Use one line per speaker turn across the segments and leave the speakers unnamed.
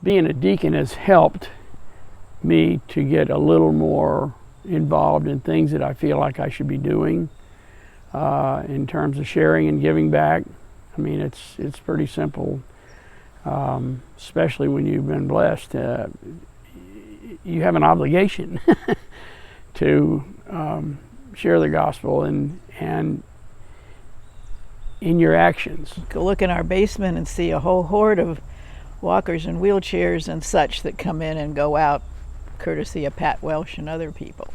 Being a deacon has helped me to get a little more involved in things that I feel like I should be doing in terms of sharing and giving back. I mean, it's pretty simple, especially when you've been blessed. You have an obligation to share the gospel and in your actions.
Go look in our basement and see a whole horde of walkers and wheelchairs and such that come in and go out courtesy of Pat Welsh and other people.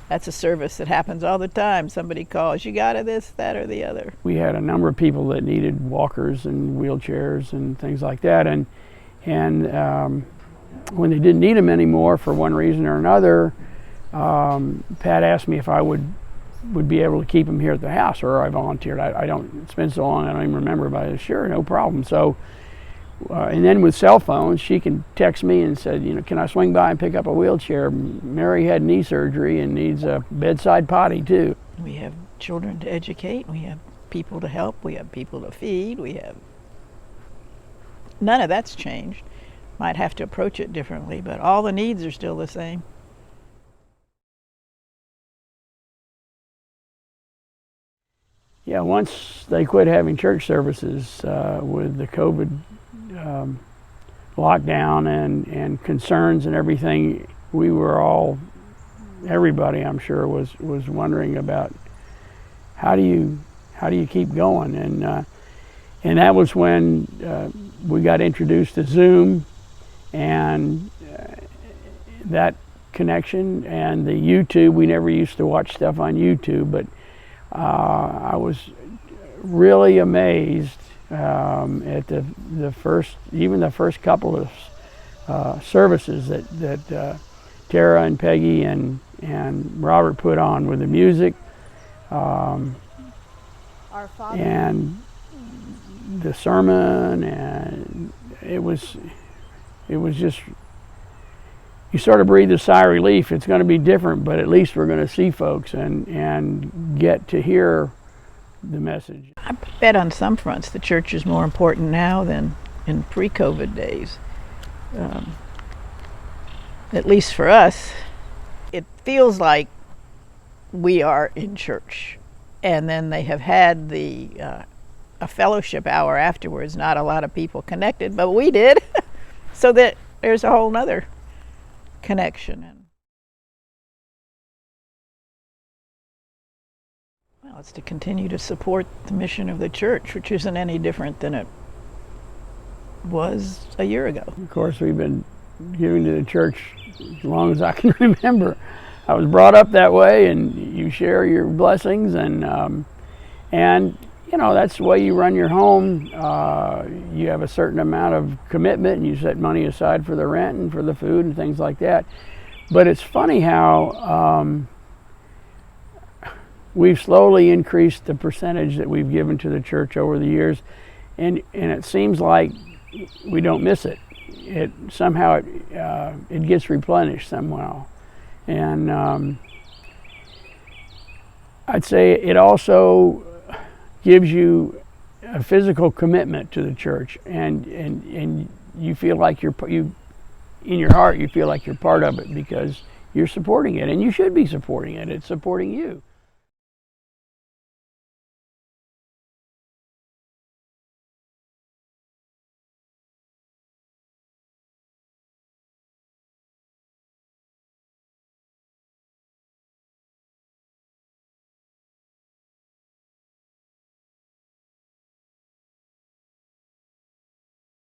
That's a service that happens all the time. Somebody calls, you got it, this, that, or the other.
We had a number of people that needed walkers and wheelchairs and things like that, and when they didn't need them anymore for one reason or another, Pat asked me if I would be able to keep them here at the house, or I volunteered. I don't, it's been so long I don't even remember, but I said, sure, no problem. So, and then with cell phones, she can text me and said, you know, can I swing by and pick up a wheelchair? Mary had knee surgery and needs a bedside potty too.
We have children to educate, we have people to help, we have people to feed, we have, none of that's changed. Might have to approach it differently, but all the needs are still the same.
Yeah, once they quit having church services with the COVID lockdown and concerns and everything, we were all, everybody I'm sure was wondering about how do you keep going, and that was when we got introduced to Zoom and that connection and the YouTube. We never used to watch stuff on YouTube, but I was really amazed at the first couple of services that Tara and Peggy and Robert put on with the music and the sermon, and it was just, you sort of breathe a sigh of relief. It's going to be different, but at least we're going to see folks and get to hear the message.
I bet on some fronts the church is more important now than in pre-COVID days. At least for us, it feels like we are in church. And then they have had a fellowship hour afterwards. Not a lot of people connected, but we did. So that there's a whole nother connection. Well, it's to continue to support the mission of the church, which isn't any different than it was a year ago.
Of course, we've been giving to the church as long as I can remember. I was brought up that way, and you share your blessings, and you know, that's the way you run your home. You have a certain amount of commitment, and you set money aside for the rent and for the food and things like that. But it's funny how we've slowly increased the percentage that we've given to the church over the years, and it seems like we don't miss it. It somehow it gets replenished somehow, and I'd say it also gives you a physical commitment to the church, and you feel like you in your heart you feel like you're part of it because you're supporting it, and you should be supporting it. It's supporting you.